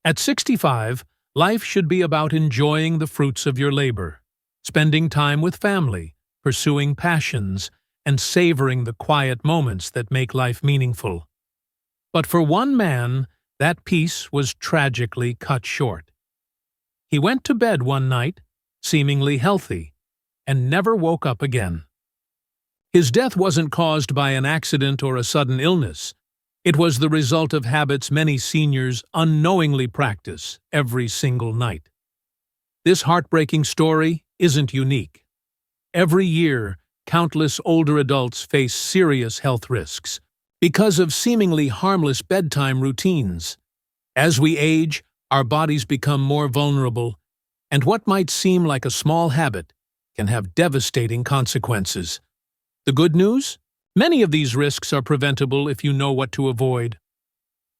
At 65, life should be about enjoying the fruits of your labor, spending time with family, pursuing passions, and savoring the quiet moments that make life meaningful. But for one man, that peace was tragically cut short. He went to bed one night, seemingly healthy, and never woke up again. His death wasn't caused by an accident or a sudden illness. It was the result of habits many seniors unknowingly practice every single night. This heartbreaking story isn't unique. Every year, countless older adults face serious health risks because of seemingly harmless bedtime routines. As we age, our bodies become more vulnerable, and what might seem like a small habit can have devastating consequences. The good news? Many of these risks are preventable if you know what to avoid.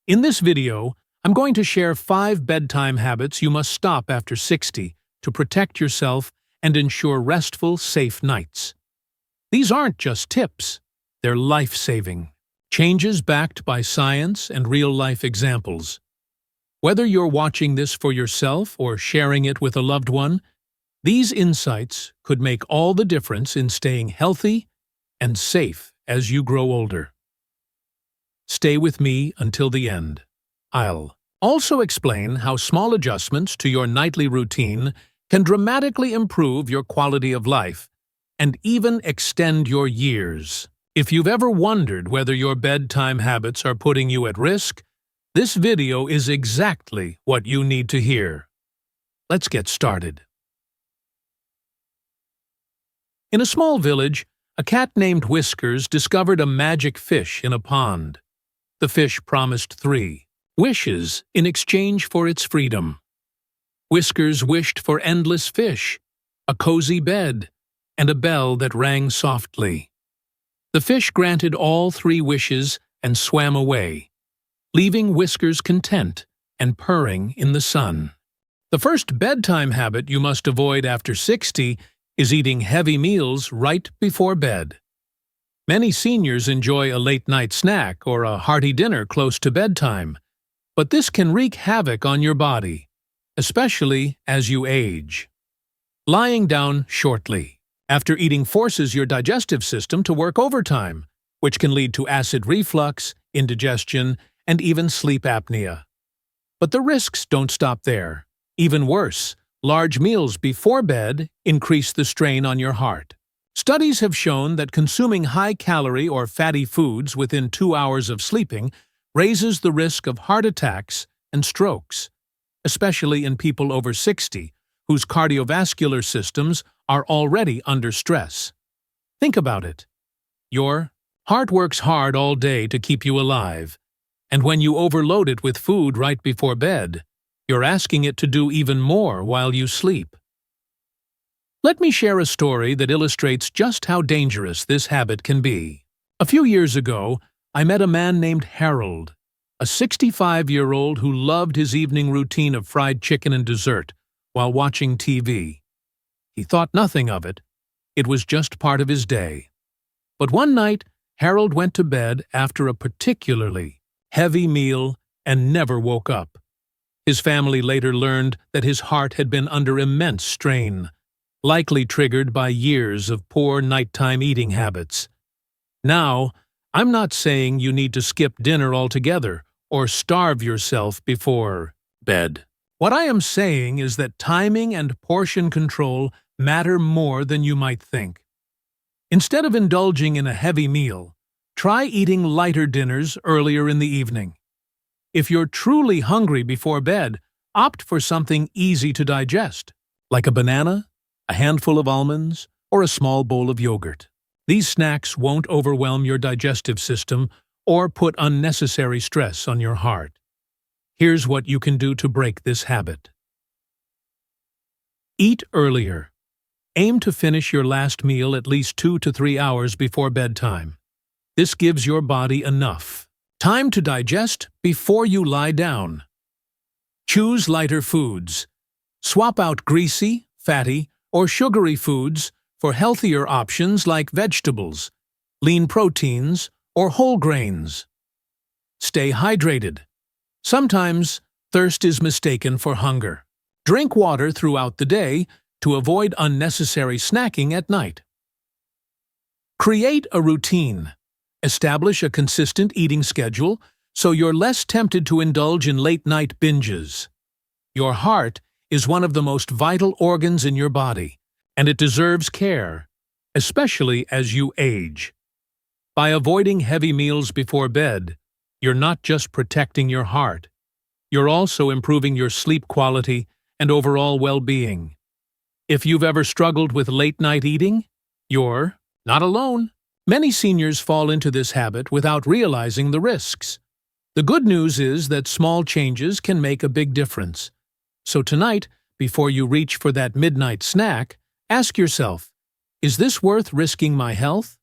In this video, I'm going to share 5 bedtime habits you must stop after 60 to protect yourself and ensure restful, safe nights. These aren't just tips, they're life-saving. Changes backed by science and real-life examples. Whether you're watching this for yourself or sharing it with a loved one, these insights could make all the difference in staying healthy and safe as you grow older. Stay with me until the end. I'll also explain how small adjustments to your nightly routine can dramatically improve your quality of life and even extend your years. If you've ever wondered whether your bedtime habits are putting you at risk, this video is exactly what you need to hear. Let's get started. In a small village, a cat named Whiskers discovered a magic fish in a pond. The fish promised 3 wishes in exchange for its freedom. Whiskers wished for endless fish, a cozy bed, and a bell that rang softly. The fish granted all 3 wishes and swam away, leaving Whiskers content and purring in the sun. The first bedtime habit you must avoid after 60 is eating heavy meals right before bed. Many seniors enjoy a late-night snack or a hearty dinner close to bedtime, but this can wreak havoc on your body, especially as you age. Lying down shortly after eating forces your digestive system to work overtime, which can lead to acid reflux, indigestion, and even sleep apnea. But the risks don't stop there. Even worse, large meals before bed increase the strain on your heart. Studies have shown that consuming high-calorie or fatty foods within 2 hours of sleeping raises the risk of heart attacks and strokes, especially in people over 60, whose cardiovascular systems are already under stress. Think about it. Your heart works hard all day to keep you alive, and when you overload it with food right before bed, you're asking it to do even more while you sleep. Let me share a story that illustrates just how dangerous this habit can be. A few years ago, I met a man named Harold, a 65-year-old who loved his evening routine of fried chicken and dessert while watching TV. He thought nothing of it. It was just part of his day. But one night, Harold went to bed after a particularly heavy meal and never woke up. His family later learned that his heart had been under immense strain, likely triggered by years of poor nighttime eating habits. Now, I'm not saying you need to skip dinner altogether or starve yourself before bed. What I am saying is that timing and portion control matter more than you might think. Instead of indulging in a heavy meal, try eating lighter dinners earlier in the evening. If you're truly hungry before bed, opt for something easy to digest, like a banana, a handful of almonds, or a small bowl of yogurt. These snacks won't overwhelm your digestive system or put unnecessary stress on your heart. Here's what you can do to break this habit. Eat earlier. Aim to finish your last meal at least 2 to 3 hours before bedtime. This gives your body enough time to digest before you lie down. Choose lighter foods. Swap out greasy, fatty, or sugary foods for healthier options like vegetables, lean proteins, or whole grains. Stay hydrated. Sometimes Thirst is mistaken for hunger. Drink water throughout the day to avoid unnecessary snacking at night. Create a routine. Establish a consistent eating schedule so you're less tempted to indulge in late-night binges. Your heart is one of the most vital organs in your body, and it deserves care, especially as you age. By avoiding heavy meals before bed, you're not just protecting your heart, you're also improving your sleep quality and overall well-being. If you've ever struggled with late-night eating, you're not alone. Many seniors fall into this habit without realizing the risks. The good news is that small changes can make a big difference. So tonight, before you reach for that midnight snack, ask yourself, is this worth risking my health?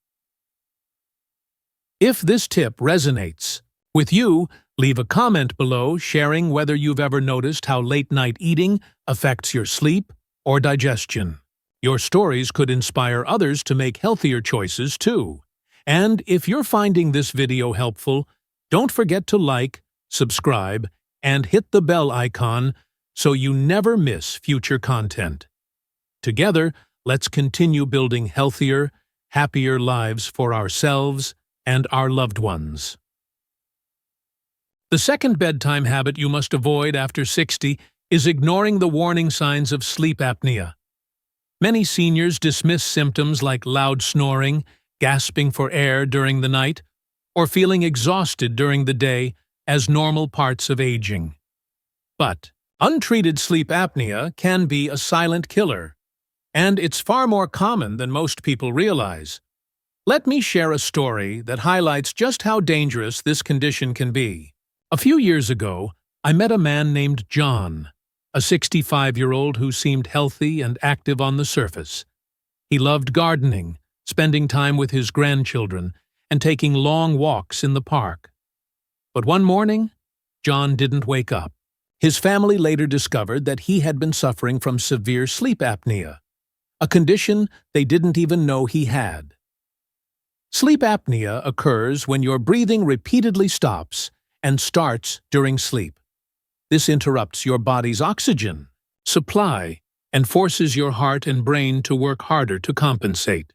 If this tip resonates with you, leave a comment below sharing whether you've ever noticed how late-night eating affects your sleep or digestion. Your stories could inspire others to make healthier choices too. And if you're finding this video helpful, don't forget to like, subscribe, and hit the bell icon so you never miss future content. Together, let's continue building healthier, happier lives for ourselves and our loved ones. The second bedtime habit you must avoid after 60 is ignoring the warning signs of sleep apnea. Many seniors dismiss symptoms like loud snoring, gasping for air during the night, or feeling exhausted during the day as normal parts of aging. But untreated sleep apnea can be a silent killer, and it's far more common than most people realize. Let me share a story that highlights just how dangerous this condition can be. A few years ago, I met a man named John, a 65-year-old who seemed healthy and active on the surface. He loved gardening, spending time with his grandchildren, and taking long walks in the park. But one morning, John didn't wake up. His family later discovered that he had been suffering from severe sleep apnea, a condition they didn't even know he had. Sleep apnea occurs when your breathing repeatedly stops and starts during sleep. This interrupts your body's oxygen supply and forces your heart and brain to work harder to compensate.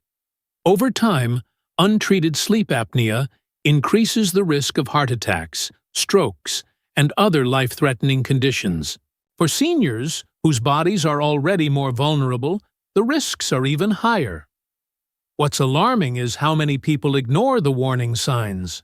Over time, untreated sleep apnea increases the risk of heart attacks, strokes, and other life-threatening conditions. For seniors, whose bodies are already more vulnerable, the risks are even higher. What's alarming is how many people ignore the warning signs.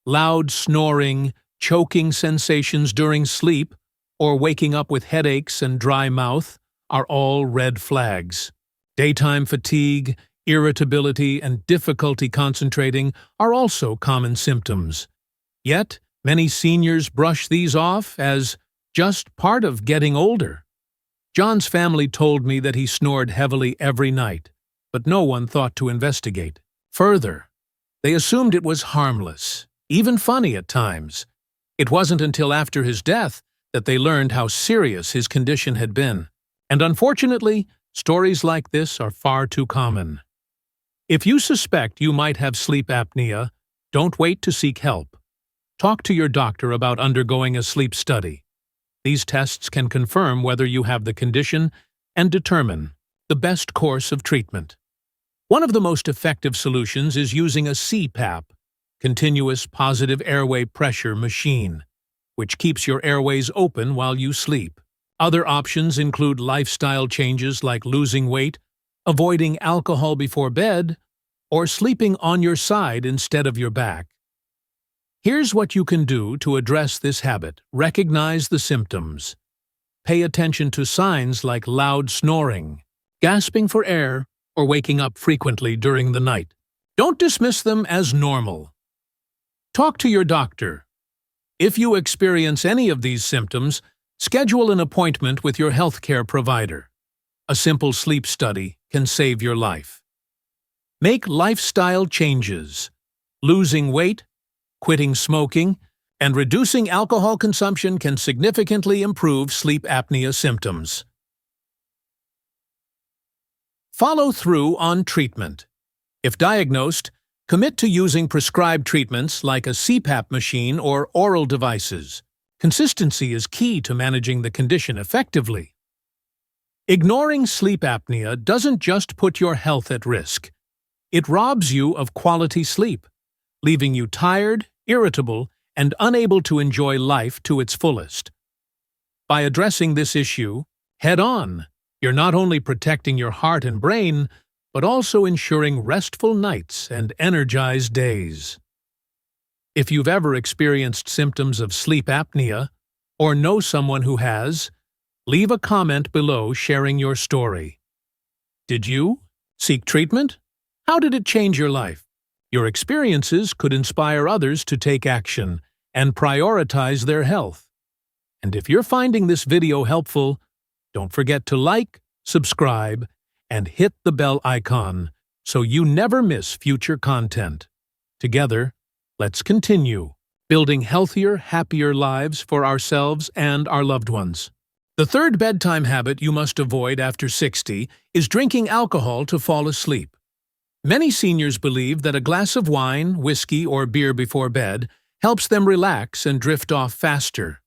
Loud snoring, choking sensations during sleep, or waking up with headaches and dry mouth are all red flags. Daytime fatigue, irritability, and difficulty concentrating are also common symptoms. Yet, many seniors brush these off as just part of getting older. John's family told me that he snored heavily every night, but no one thought to investigate. Further, they assumed it was harmless, even funny at times. It wasn't until after his death that they learned how serious his condition had been. And unfortunately, stories like this are far too common. If you suspect you might have sleep apnea, don't wait to seek help. Talk to your doctor about undergoing a sleep study. These tests can confirm whether you have the condition and determine the best course of treatment. One of the most effective solutions is using a CPAP, continuous positive airway pressure machine, which keeps your airways open while you sleep. Other options include lifestyle changes like losing weight, avoiding alcohol before bed, or sleeping on your side instead of your back. Here's what you can do to address this habit. Recognize the symptoms. Pay attention to signs like loud snoring, gasping for air, or waking up frequently during the night. Don't dismiss them as normal. Talk to your doctor. If you experience any of these symptoms, schedule an appointment with your healthcare provider. A simple sleep study can save your life. Make lifestyle changes. Losing weight, quitting smoking, and reducing alcohol consumption can significantly improve sleep apnea symptoms. Follow through on treatment. If diagnosed, commit to using prescribed treatments like a CPAP machine or oral devices. Consistency is key to managing the condition effectively. Ignoring sleep apnea doesn't just put your health at risk. It robs you of quality sleep, leaving you tired, irritable, and unable to enjoy life to its fullest. By addressing this issue head-on, you're not only protecting your heart and brain, but also ensuring restful nights and energized days. If you've ever experienced symptoms of sleep apnea, or know someone who has, leave a comment below sharing your story. Did you seek treatment? How did it change your life? Your experiences could inspire others to take action and prioritize their health. And if you're finding this video helpful, don't forget to like, subscribe, and hit the bell icon so you never miss future content. Together, let's continue building healthier, happier lives for ourselves and our loved ones. The third bedtime habit you must avoid after 60 is drinking alcohol to fall asleep. Many seniors believe that a glass of wine, whiskey, or beer before bed helps them relax and drift off faster.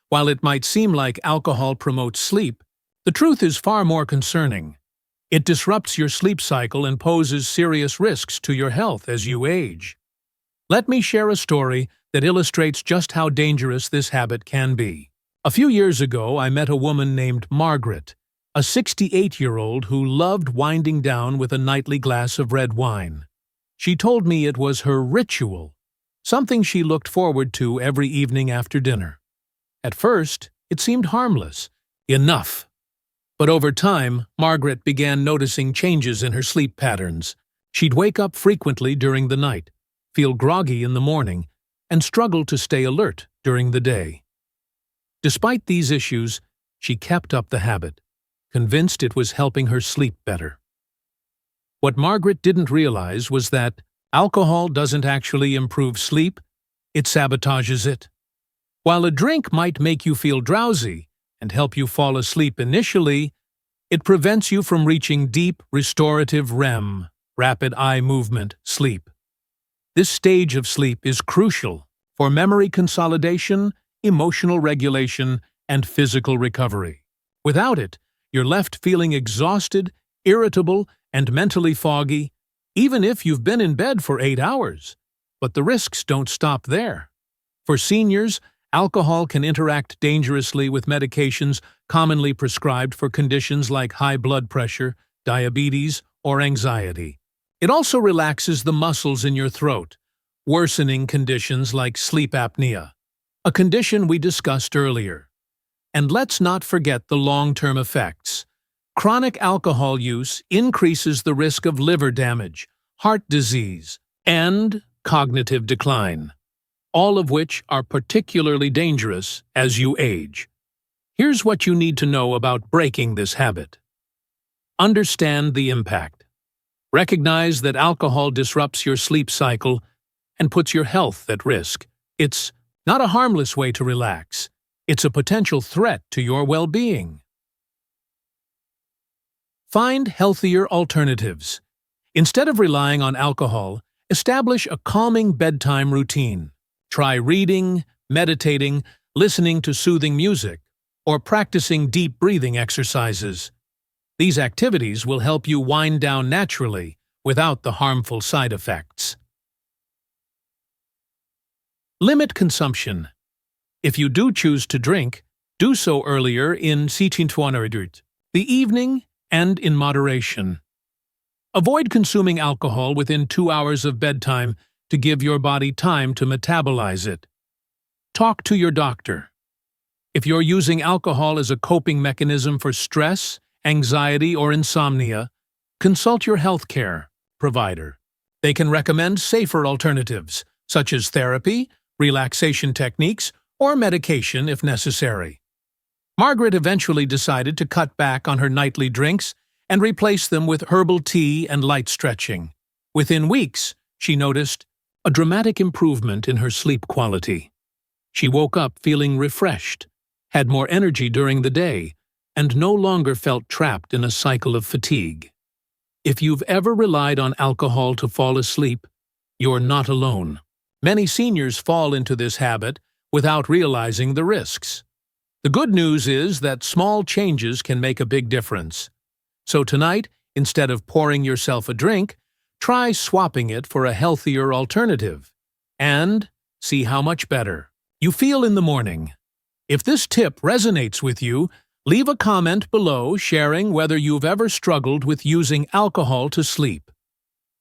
While it might seem like alcohol promotes sleep, the truth is far more concerning. It disrupts your sleep cycle and poses serious risks to your health as you age. Let me share a story that illustrates just how dangerous this habit can be. A few years ago, I met a woman named Margaret, a 68-year-old who loved winding down with a nightly glass of red wine. She told me it was her ritual, something she looked forward to every evening after dinner. At first, it seemed harmless. Enough. But over time, Margaret began noticing changes in her sleep patterns. She'd wake up frequently during the night, feel groggy in the morning, and struggle to stay alert during the day. Despite these issues, she kept up the habit, convinced it was helping her sleep better. What Margaret didn't realize was that alcohol doesn't actually improve sleep, it sabotages it. While a drink might make you feel drowsy and help you fall asleep initially, it prevents you from reaching deep, restorative REM, rapid eye movement, sleep. This stage of sleep is crucial for memory consolidation, emotional regulation, and physical recovery. Without it, you're left feeling exhausted, irritable, and mentally foggy, even if you've been in bed for 8 hours. But the risks don't stop there. For seniors, alcohol can interact dangerously with medications commonly prescribed for conditions like high blood pressure, diabetes, or anxiety. It also relaxes the muscles in your throat, worsening conditions like sleep apnea, a condition we discussed earlier. And let's not forget the long-term effects. Chronic alcohol use increases the risk of liver damage, heart disease, and cognitive decline, all of which are particularly dangerous as you age. Here's what you need to know about breaking this habit. Understand the impact. Recognize that alcohol disrupts your sleep cycle and puts your health at risk. It's not a harmless way to relax. It's a potential threat to your well-being. Find healthier alternatives. Instead of relying on alcohol, establish a calming bedtime routine. Try reading, meditating, listening to soothing music, or practicing deep breathing exercises. These activities will help you wind down naturally without the harmful side effects. Limit consumption. If you do choose to drink, do so earlier in the evening and in moderation. Avoid consuming alcohol within 2 hours of bedtime to give your body time to metabolize it. Talk to your doctor. If you're using alcohol as a coping mechanism for stress, anxiety, or insomnia, consult your healthcare provider. They can recommend safer alternatives, such as therapy, relaxation techniques, or medication if necessary. Margaret eventually decided to cut back on her nightly drinks and replace them with herbal tea and light stretching. Within weeks, she noticed a dramatic improvement in her sleep quality. She woke up feeling refreshed, had more energy during the day, and no longer felt trapped in a cycle of fatigue. If you've ever relied on alcohol to fall asleep, you're not alone. Many seniors fall into this habit, without realizing the risks. The good news is that small changes can make a big difference. So tonight, instead of pouring yourself a drink, try swapping it for a healthier alternative. And see how much better you feel in the morning. If this tip resonates with you, leave a comment below sharing whether you've ever struggled with using alcohol to sleep.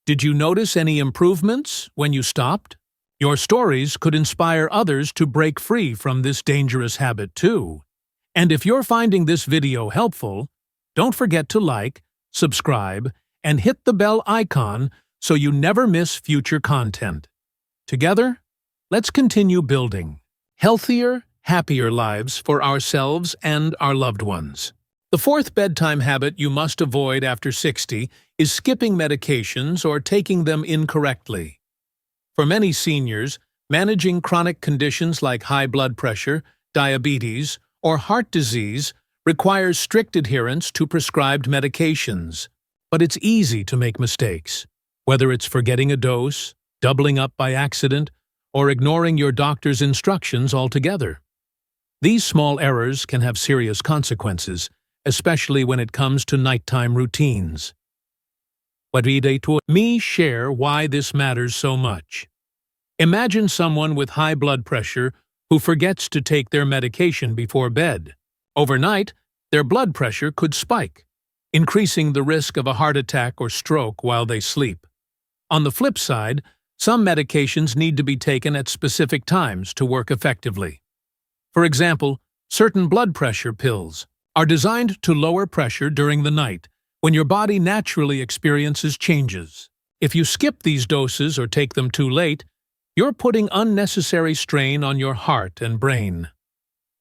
Did you notice any improvements when you stopped? Your stories could inspire others to break free from this dangerous habit too. And if you're finding this video helpful, don't forget to like, subscribe, and hit the bell icon so you never miss future content. Together, let's continue building healthier, happier lives for ourselves and our loved ones. The fourth bedtime habit you must avoid after 60 is skipping medications or taking them incorrectly. For many seniors, managing chronic conditions like high blood pressure, diabetes, or heart disease requires strict adherence to prescribed medications. But it's easy to make mistakes, whether it's forgetting a dose, doubling up by accident, or ignoring your doctor's instructions altogether. These small errors can have serious consequences, especially when it comes to nighttime routines. Let me share why this matters so much. Imagine someone with high blood pressure who forgets to take their medication before bed. Overnight, their blood pressure could spike, increasing the risk of a heart attack or stroke while they sleep. On the flip side, some medications need to be taken at specific times to work effectively. For example, certain blood pressure pills are designed to lower pressure during the night, when your body naturally experiences changes. If you skip these doses or take them too late, you're putting unnecessary strain on your heart and brain.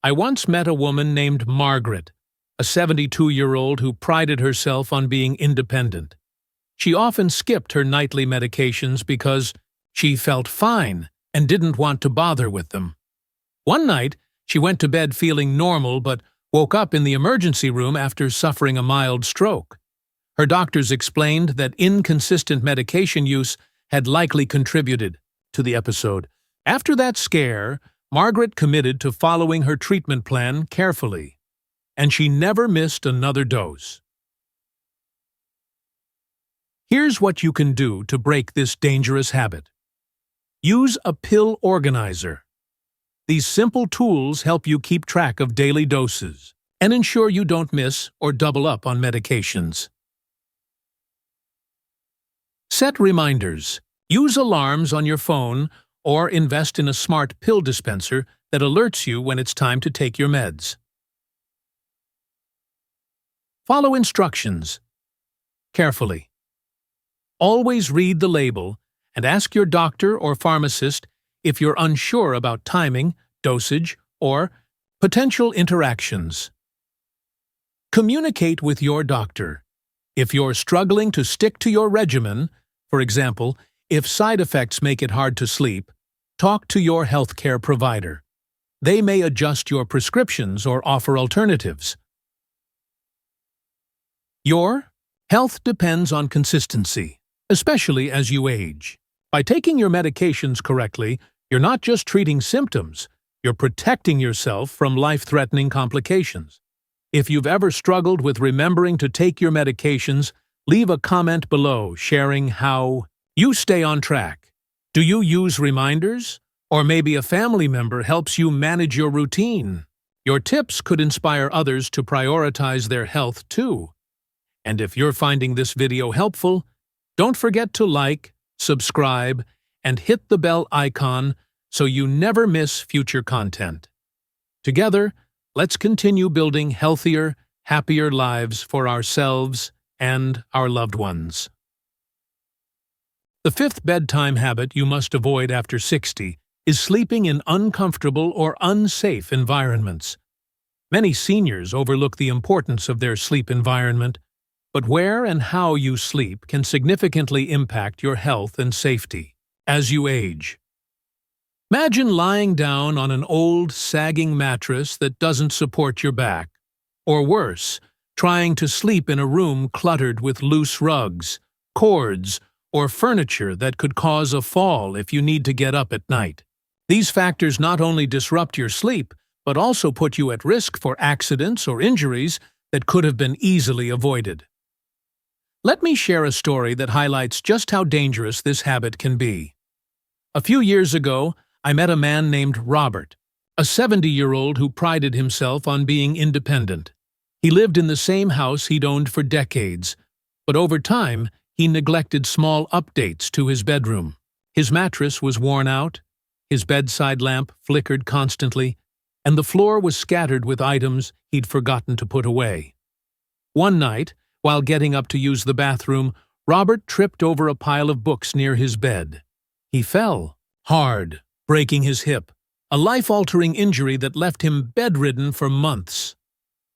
I once met a woman named Margaret, a 72-year-old who prided herself on being independent. She often skipped her nightly medications because she felt fine and didn't want to bother with them. One night, she went to bed feeling normal but woke up in the emergency room after suffering a mild stroke. Her doctors explained that inconsistent medication use had likely contributed to the episode. After that scare, Margaret committed to following her treatment plan carefully, and she never missed another dose. Here's what you can do to break this dangerous habit. Use a pill organizer. These simple tools help you keep track of daily doses and ensure you don't miss or double up on medications. Set reminders. Use alarms on your phone or invest in a smart pill dispenser that alerts you when it's time to take your meds. Follow instructions carefully. Always read the label and ask your doctor or pharmacist if you're unsure about timing, dosage, or potential interactions. Communicate with your doctor. If you're struggling to stick to your regimen, for example, if side effects make it hard to sleep, talk to your healthcare provider. They may adjust your prescriptions or offer alternatives. Your health depends on consistency, especially as you age. By taking your medications correctly, you're not just treating symptoms, you're protecting yourself from life-threatening complications. If you've ever struggled with remembering to take your medications, leave a comment below sharing how you stay on track. Do you use reminders? Or maybe a family member helps you manage your routine? Your tips could inspire others to prioritize their health too. And if you're finding this video helpful, don't forget to like, subscribe, and hit the bell icon so you never miss future content. Together, let's continue building healthier, happier lives for ourselves and our loved ones. The fifth bedtime habit you must avoid after 60 is sleeping in uncomfortable or unsafe environments. Many seniors overlook the importance of their sleep environment, but where and how you sleep can significantly impact your health and safety as you age. Imagine lying down on an old, sagging mattress that doesn't support your back, or worse, trying to sleep in a room cluttered with loose rugs, cords, or furniture that could cause a fall if you need to get up at night. These factors not only disrupt your sleep, but also put you at risk for accidents or injuries that could have been easily avoided. Let me share a story that highlights just how dangerous this habit can be. A few years ago, I met a man named Robert, a 70-year-old who prided himself on being independent. He lived in the same house he'd owned for decades, but over time, he neglected small updates to his bedroom. His mattress was worn out, his bedside lamp flickered constantly, and the floor was scattered with items he'd forgotten to put away. One night, while getting up to use the bathroom, Robert tripped over a pile of books near his bed. He fell hard, breaking his hip, a life-altering injury that left him bedridden for months.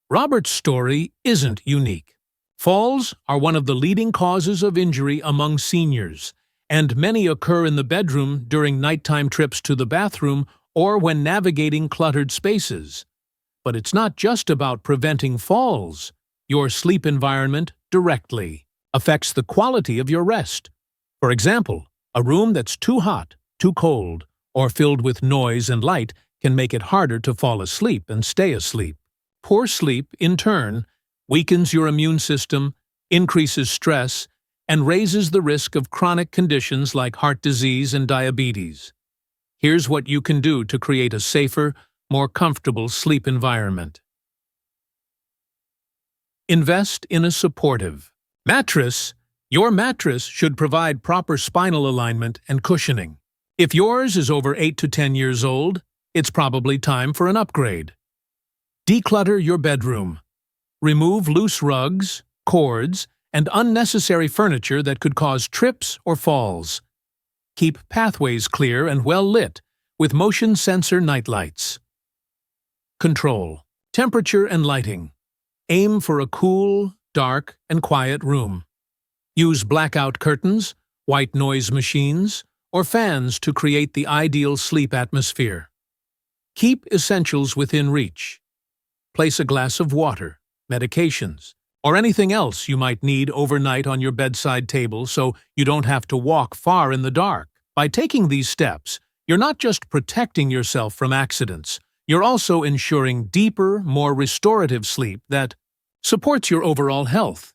Robert's story isn't unique. Falls are one of the leading causes of injury among seniors, and many occur in the bedroom during nighttime trips to the bathroom or when navigating cluttered spaces. But it's not just about preventing falls. Your sleep environment directly affects the quality of your rest. For example, a room that's too hot, too cold, or filled with noise and light can make it harder to fall asleep and stay asleep. Poor sleep, in turn, weakens your immune system, increases stress, and raises the risk of chronic conditions like heart disease and diabetes. Here's what you can do to create a safer, more comfortable sleep environment. Invest in a supportive mattress. Your mattress should provide proper spinal alignment and cushioning. If yours is over 8 to 10 years old, it's probably time for an upgrade. Declutter your bedroom. Remove loose rugs, cords, and unnecessary furniture that could cause trips or falls. Keep pathways clear and well lit with motion sensor nightlights. Control temperature and lighting. Aim for a cool, dark, and quiet room. Use blackout curtains, white noise machines, or fans to create the ideal sleep atmosphere. Keep essentials within reach. Place a glass of water, medications, or anything else you might need overnight on your bedside table so you don't have to walk far in the dark. By taking these steps, you're not just protecting yourself from accidents, you're also ensuring deeper, more restorative sleep that supports your overall health.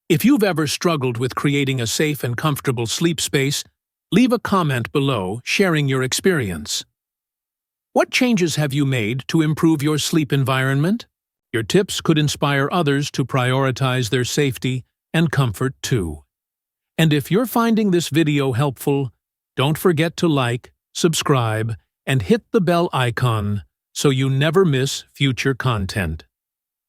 If you've ever struggled with creating a safe and comfortable sleep space, leave a comment below sharing your experience. What changes have you made to improve your sleep environment? Your tips could inspire others to prioritize their safety and comfort too. And if you're finding this video helpful, don't forget to like, subscribe, and hit the bell icon so you never miss future content.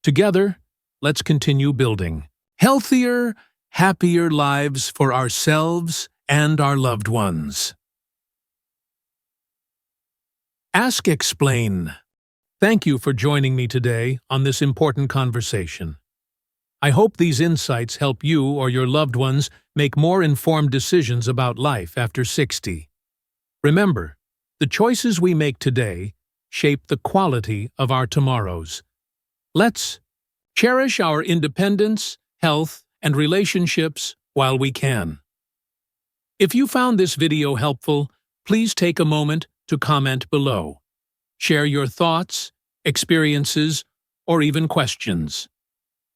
Together, let's continue building healthier, happier lives for ourselves and our loved ones. Ask Explain. Thank you for joining me today on this important conversation. I hope these insights help you or your loved ones make more informed decisions about life after 60. Remember, the choices we make today shape the quality of our tomorrows. Let's cherish our independence, health, and relationships while we can. If you found this video helpful, please take a moment to comment below. Share your thoughts, experiences, or even questions.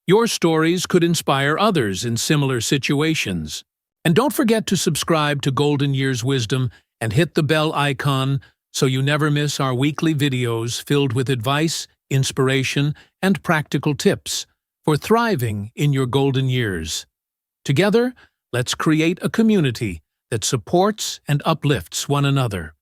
Your stories could inspire others in similar situations. And don't forget to subscribe to Golden Years Wisdom and hit the bell icon so you never miss our weekly videos filled with advice, inspiration, and practical tips for thriving in your golden years. Together, let's create a community that supports and uplifts one another.